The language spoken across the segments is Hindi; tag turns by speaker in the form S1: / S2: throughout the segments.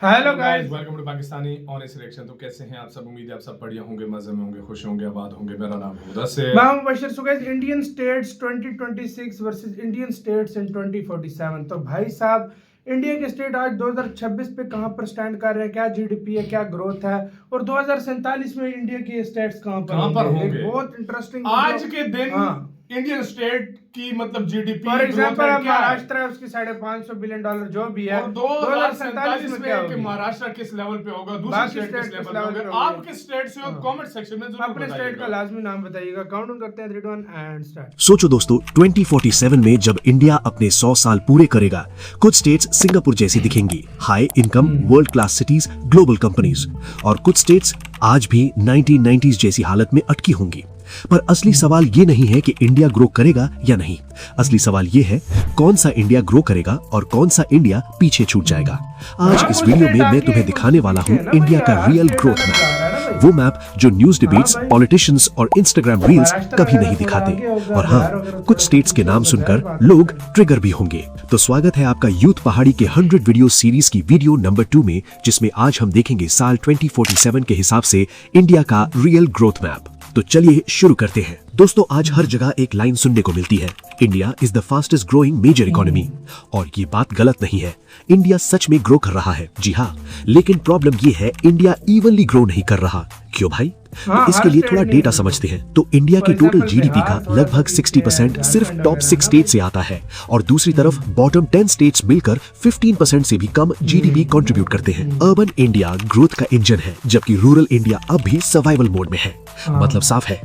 S1: Hello guys,
S2: welcome to Pakistani honest reaction. तो कैसे हैं आप सब? उम्मीद है आप सब बढ़िया होंगे, मजे में होंगे, खुश होंगे, आबाद होंगे। मेरा नाम है मुदस्सिर।
S1: मैं हूं Bashir. So guys, Indian states 2026 versus Indian states in 2047। तो भाई साहब, इंडिया के स्टेट आज 2026 पे कहां पर स्टैंड कर रहे हैं, क्या जीडीपी है, क्या ग्रोथ है, और 2047 में इंडिया के स्टेट्स कहां पर होंगे। बहुत इंटरेस्टिंग
S2: आज के दिन
S1: हाँ।
S2: इंडियन स्टेट की मतलब जीडीपी
S1: फॉर एग्जांपल महाराष्ट्र
S2: है
S1: है, उसकी $550 बिलियन जो भी है,
S2: और
S1: 2047 में क्या
S2: कि
S1: होगी।
S2: महाराष्ट्र किस लेवल पे होगा, दूसरे स्टेट किस लेवल पे होगा। आप किस स्टेट से हो, कमेंट सेक्शन में जरूर
S1: अपने स्टेट का लाजमी नाम बताइएगा। काउंट करते हैं 3 2 1 एंड स्टार्ट।
S3: सोचो दोस्तों, 2047 में जब इंडिया अपने 100 साल पूरे करेगा, कुछ स्टेट्स सिंगापुर जैसी दिखेंगी, high income, world class cities, global companies, और कुछ स्टेट्स आज भी 1990s जैसी हालत में अटकी होंगी। पर असली सवाल ये नहीं है कि इंडिया ग्रो करेगा या नहीं। असली सवाल ये है, कौन सा इंडिया ग्रो करेगा और कौन सा इंडिया पीछे छूट जाएगा। आज इस वीडियो में मैं तुम्हें दिखाने वाला हूँ इंडिया का रियल ग्रोथ मैप, वो मैप जो न्यूज डिबेट्स, पॉलिटिशियंस और इंस्टाग्राम रील्स कभी नहीं दिखाते। और हाँ, कुछ स्टेट्स के नाम सुनकर लोग ट्रिगर भी होंगे। तो स्वागत है आपका यूथ पहाड़ी के 100 वीडियो सीरीज की वीडियो नंबर 2 में, जिसमें आज हम देखेंगे साल 2047 के हिसाब से इंडिया का रियल ग्रोथ मैप। तो चलिए शुरू करते हैं। दोस्तों, आज हर जगह एक लाइन सुनने को मिलती है, India is the fastest growing major economy. और ये बात गलत नहीं है, इंडिया सच में ग्रो कर रहा है, जी हाँ। लेकिन प्रॉब्लम ये है, इंडिया इवनली ग्रो नहीं कर रहा। क्यों भाई? तो इसके लिए थोड़ा डेटा समझते हैं। तो इंडिया की टोटल जीडीपी का लगभग 60% सिर्फ टॉप 6 स्टेट से आता है, और दूसरी तरफ बॉटम 10 स्टेट्स मिलकर 15% से भी कम जीडीपी कंट्रीब्यूट करते हैं। अर्बन इंडिया ग्रोथ का इंजन है, जबकि रूरल इंडिया अब भी सर्वाइवल मोड में है। मतलब साफ है,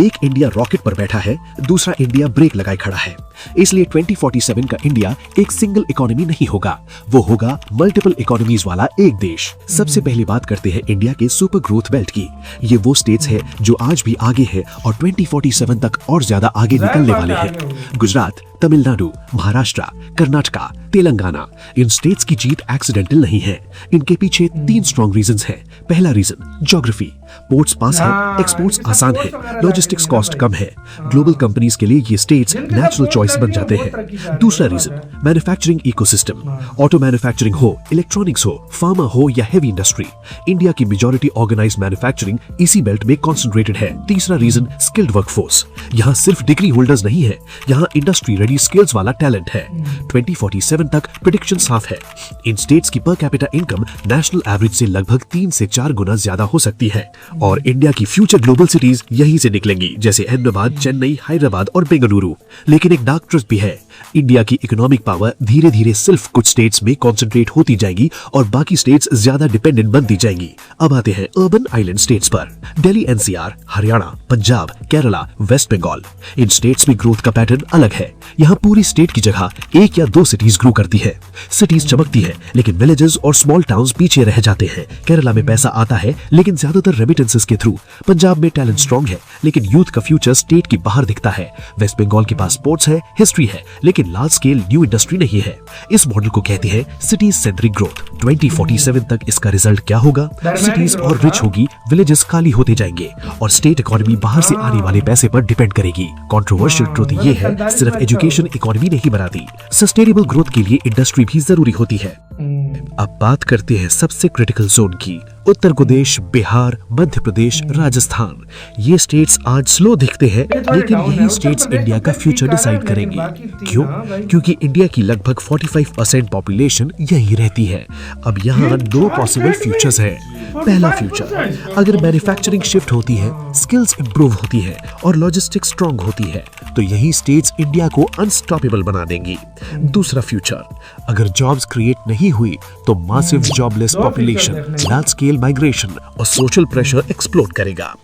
S3: एक इंडिया रॉकेट पर बैठा है, दूसरा इंडिया ब्रेक लगाए खड़ा है। इसलिए 2047 का इंडिया एक सिंगल इकोनॉमी नहीं होगा, वो होगा मल्टीपल इकोनॉमीज वाला एक देश। सबसे पहली बात करते हैं इंडिया के सुपर ग्रोथ बेल्ट की। ये वो स्टेट्स है जो आज भी आगे है और 2047 तक और ज्यादा आगे निकलने वाले हैं। गुजरात, तमिलनाडु, महाराष्ट्र, कर्नाटका, तेलंगाना, इन स्टेट्स की जीत एक्सीडेंटल नहीं है। इनके पीछे 3 स्ट्रॉन्ग रीजंस हैं। पहला रीजन, ज्योग्राफी। पोर्ट्स पास है, एक्सपोर्ट्स आसान है, लॉजिस्टिक्स कॉस्ट कम है। ग्लोबल कंपनीज के लिए ये स्टेट्स नेचुरल चॉइस बन जाते हैं। दूसरा reason, manufacturing ecosystem. Auto manufacturing हो, इलेक्ट्रॉनिक्स हो, फार्मा हो या हेवी इंडस्ट्री, इंडिया की मेजॉरिटी ऑर्गेनाइज्ड मैन्युफैक्चरिंग इसी बेल्ट में कॉन्सेंट्रेटेड है। तीसरा रीजन, स्किल्ड वर्कफोर्स। यहाँ सिर्फ डिग्री होल्डर्स नहीं है, यहाँ इंडस्ट्री रेडी स्किल्स वाला टैलेंट है। 2047 तक प्रेडिक्शन साफ है, इन स्टेट्स की per capita income national average से लगभग 3 से 4 गुना ज्यादा हो सकती है। और इंडिया की फ्यूचर ग्लोबल सिटीज यहीं से निकलेंगी, जैसे अहमदाबाद, चेन्नई, हैदराबाद और बेंगलुरु। लेकिन एक डार्क ट्रुथ भी है, इंडिया की इकोनॉमिक पावर धीरे धीरे सिर्फ कुछ स्टेट्स में कॉन्सेंट्रेट होती जाएगी और बाकी स्टेट्स ज्यादा डिपेंडेंट बनती जाएंगी। अब आते हैं अर्बन आइलैंड स्टेट्स पर। दिल्ली एनसीआर, हरियाणा, पंजाब, केरला, वेस्ट बंगाल, इन स्टेट्स में ग्रोथ का पैटर्न अलग है। यहाँ पूरी स्टेट की जगह 1 या 2 सिटीज ग्रो करती है। सिटीज चमकती है, लेकिन विलेजेस और स्मॉल टाउन्स पीछे रह जाते हैं। केरला में पैसा आता है, लेकिन ज्यादातर रेमिटेंसेस के थ्रू। पंजाब में टैलेंट स्ट्रॉन्ग है, लेकिन यूथ का फ्यूचर स्टेट की बाहर दिखता है। वेस्ट बंगाल के पास स्पोर्ट्स है, हिस्ट्री है, लेकिन लार्ज स्केल न्यू इंडस्ट्री नहीं है। इस मॉडल को कहते हैं सिटीज सेंट्रिक ग्रोथ। 2047 तक इसका रिजल्ट क्या होगा? सिटीज और रिच होगी, विलेजेस खाली होते जाएंगे, और स्टेट इकोनॉमी बाहर से आने वाले पैसे पर डिपेंड करेगी। कंट्रोवर्शियल ट्रुथ ये है, सिर्फ एजुकेशन इकोनॉमी नहीं बनाती, सस्टेनेबल ग्रोथ के लिए इंडस्ट्री भी जरूरी होती है। अब बात करते हैं सबसे क्रिटिकल जोन की। उत्तर प्रदेश, बिहार, मध्य प्रदेश, राजस्थान, ये स्टेट्स आज स्लो दिखते हैं, लेकिन यही स्टेट्स इंडिया का फ्यूचर डिसाइड करेंगे। क्यों? क्योंकि इंडिया की लगभग 45% पॉपुलेशन यहीं रहती है। अब यहाँ 2 पॉसिबल फ्यूचर्स हैं। पहला फ्यूचर, अगर मैन्युफैक्चरिंग शिफ्ट होती है, स्किल्स इंप्रूव होती है और लॉजिस्टिक्स स्ट्रॉन्ग होती है, तो यही स्टेट्स इंडिया को अनस्टॉपेबल बना देंगी। दूसरा फ्यूचर, अगर जॉब्स क्रिएट नहीं हुई तो massive jobless population, large scale migration और सोशल प्रेशर एक्सप्लोड करेगा।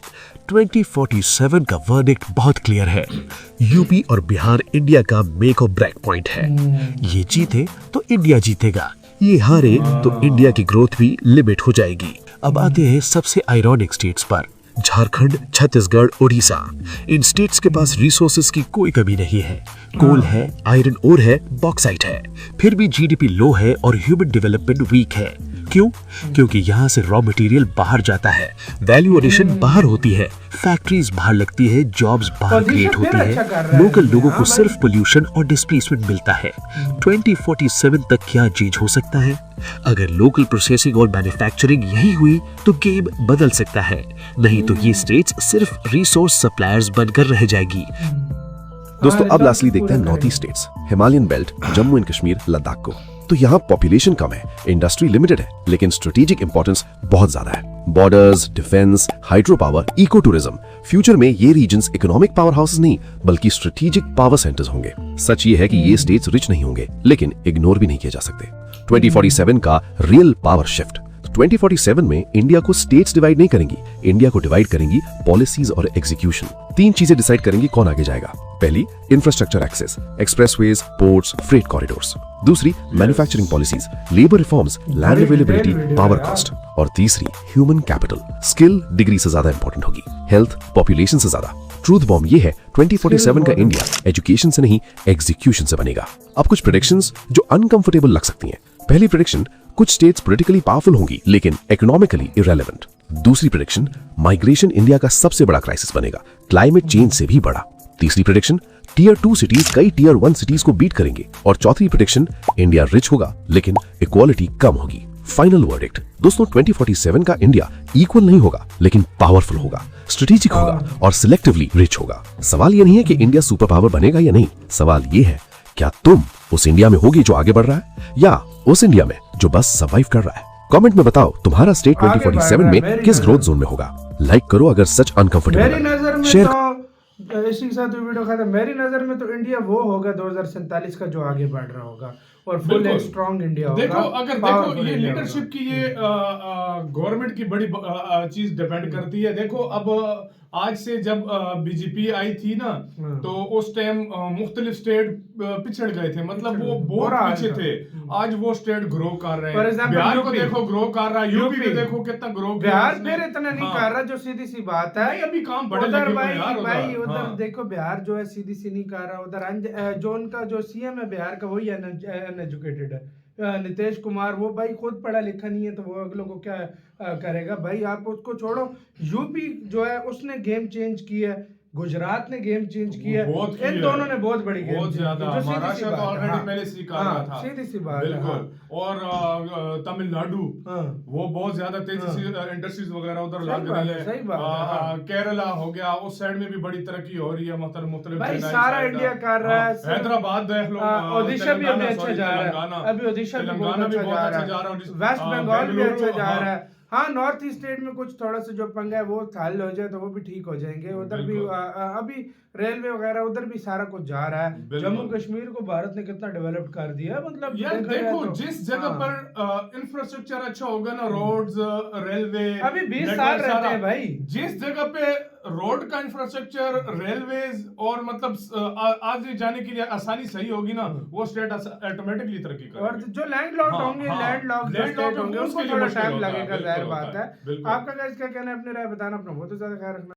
S3: 2047 का वर्डिक्ट बहुत क्लियर है, यूपी और बिहार इंडिया का मेक और ब्रेक पॉइंट है। ये जीते तो इंडिया जीतेगा, ये हारे तो इंडिया की ग्रोथ भी लिमिट हो जाएगी। अब आते हैं सबसे आयरॉनिक स्टेट्स पर। झारखंड, छत्तीसगढ़, उड़ीसा, इन स्टेट्स के पास रिसोर्सेज की कोई कमी नहीं है। कोल है, आयरन ओर है, बॉक्साइट है, फिर भी जीडीपी लो है और ह्यूमन डेवलपमेंट वीक है। क्यों? क्योंकि यहाँ से रॉ मटेरियल बाहर जाता है, वैल्यू एडिशन बाहर होती है, फैक्ट्रीज बाहर लगती है, जॉब्स बाहर क्रिएट होती है, लोकल लोगों को सिर्फ पोल्यूशन और डिस्प्लेसमेंट मिलता है। 2047 तक क्या चीज हो सकता है? अगर लोकल प्रोसेसिंग और मैन्युफैक्चरिंग यही हुई तो गेम बदल सकता है, नहीं तो ये स्टेट्स सिर्फ रिसोर्स सप्लायर्स बनकर रह जाएगी।
S4: दोस्तों अब लास्टली देखते हैं north east states, Himalayan belt, Jammu and Kashmir, Ladakh को। तो यहाँ पॉपुलेशन कम है, इंडस्ट्री लिमिटेड है, लेकिन स्ट्रेटेजिक इंपॉर्टेंस बहुत ज्यादा है। Borders, defence, hydro power, eco tourism, future में ये रीजन्स इकोनॉमिक पावर हाउसेस नहीं बल्कि स्ट्रेटेजिक पावर सेंटर्स होंगे। सच ये है कि ये स्टेट्स रिच नहीं होंगे, लेकिन इग्नोर भी नहीं किए जा सकते। 2047 का रियल पावर शिफ्ट। 2047 में इंडिया को स्टेट्स डिवाइड नहीं करेंगी, इंडिया को डिवाइड करेंगी पॉलिसीज और एग्जीक्यूशन। 3 चीजें डिसाइड करेंगी कौन आगे जाएगा। पहली, infrastructure access, expressways, ports, freight corridors. दूसरी, manufacturing policies, labour reforms, land availability, power cost. और तीसरी, ह्यूमन कैपिटल, स्किल डिग्री से ज्यादा इंपॉर्टेंट होगी, हेल्थ पॉपुलेशन से ज्यादा। ट्रूथ बॉम्ब ये है, 2047 का इंडिया एजुकेशन से नहीं एग्जीक्यूशन से बनेगा। अब कुछ प्रेडिक्शंस जो अनकंफर्टेबल लग सकती हैं। पहली प्रेडिक्शन, कुछ स्टेट्स पॉलिटिकली पावरफुल होंगी लेकिन इकोनॉमिकली इररेलेवेंट। दूसरी प्रेडिक्शन, माइग्रेशन इंडिया का सबसे बड़ा क्राइसिस बनेगा, क्लाइमेट चेंज से भी बड़ा। तीसरी प्रेडिक्शन, टियर 2 सिटीज कई टियर 1 सिटीज को बीट करेंगे। और चौथी प्रेडिक्शन, इंडिया रिच होगा लेकिन इक्वालिटी कम होगी। फाइनल वर्डिक्ट दोस्तों, 2047 का इंडिया इक्वल नहीं होगा लेकिन पावरफुल होगा, स्ट्रेटेजिक होगा और सिलेक्टिवली रिच होगा। सवाल यह नहीं है कि इंडिया सुपर पावर बनेगा या नहीं, सवाल यह है क्या तुम उस इंडिया में होगी जो आगे बढ़ रहा है या उस इंडिया में जो बस सर्वाइव कर रहा है। कमेंट में बताओ तुम्हारा स्टेट 2047 में किस ग्रोथ जोन में होगा। लाइक करो अगर सच अनकंफर्टेबल है, शेयर
S1: तो इसी के साथ वीडियो खत्म। मेरी नजर में तो इंडिया वो होगा 2047 का जो आगे बढ़ रहा होगा और फुल एंड स्ट्रांग इंडिया होगा।
S2: देखो अगर देखो ये लीडरशिप की ये गवर्नमेंट की बड़ी चीज डिपेंड करती है। देखो अब आज से जब बीजेपी आई थी ना तो उस टाइम मुख्तलिफ स्टेट पिछड़ गए थे, मतलब वो बहुत पीछे थे। आज वो स्टेट ग्रो कर रहे हैं। बिहार को देखो ग्रो कर रहा है, यूपी को देखो कितना ग्रो।
S1: बिहार फिर इतना नहीं कर रहा, जो सीधी सी बात है।
S2: अभी काम बड़े
S1: उधर भाई उधर देखो बिहार जो है सीधी सी नहीं कर रहा। उधर जो उनका जो सीएम है बिहार का वही अनएजुकेटेड है, नीतीश कुमार। वो भाई खुद पढ़ा लिखा नहीं है तो वो अगलों को क्या करेगा भाई। आप उसको छोड़ो, यूपी जो है उसने गेम चेंज की है, गुजरात ने गेम चेंज किया है, इन दोनों ने बहुत बड़ी गेम
S2: बहुत ज्यादा। महाराष्ट्र तो ऑलरेडी पहले से कर रहा था,
S1: सीधी सी बात
S2: बिल्कुल। और तमिलनाडु वो बहुत ज्यादा तेजी से इंडस्ट्रीज वगैरह उधर लग रही है। केरला हो गया, उस साइड में भी बड़ी तरक्की हो रही है।
S1: भाई सारा इंडिया कर रहा है।
S2: हैदराबाद देख लो,
S1: ओडिशा भी अभी अच्छा जा रहा है, अभी ओडिशा भी बहुत अच्छा जा रहा है, वेस्ट बंगाल भी अच्छा जा रहा है। हाँ, नॉर्थ ईस्ट स्टेट में कुछ थोड़ा सा जो पंगा है वो हल हो जाए तो वो भी ठीक हो जाएंगे। उधर भी अभी रेलवे वगैरह उधर भी सारा कुछ जा रहा है। जम्मू कश्मीर को भारत ने कितना डेवलप कर दिया, मतलब
S2: यार देखो तो, जिस जगह पर इंफ्रास्ट्रक्चर अच्छा होगा ना, रोड्स, रेलवे,
S1: अभी 20 साल रहते हैं भाई।
S2: जिस जगह पे रोड का इंफ्रास्ट्रक्चर, रेलवेज और मतलब आज जाने के लिए आसानी सही होगी ना, वो स्टेट ऑटोमेटिकली तरक्की करेगा। और
S1: जो लैंड लॉक्ड होंगे, लैंड लॉक्ड स्टेट होंगे, उसको थोड़ा टाइम लगेगा, जाहिर बात है। आपका क्या कहना है, अपनी राय बताना, अपना बहुत ज्यादा ख्याल रखना।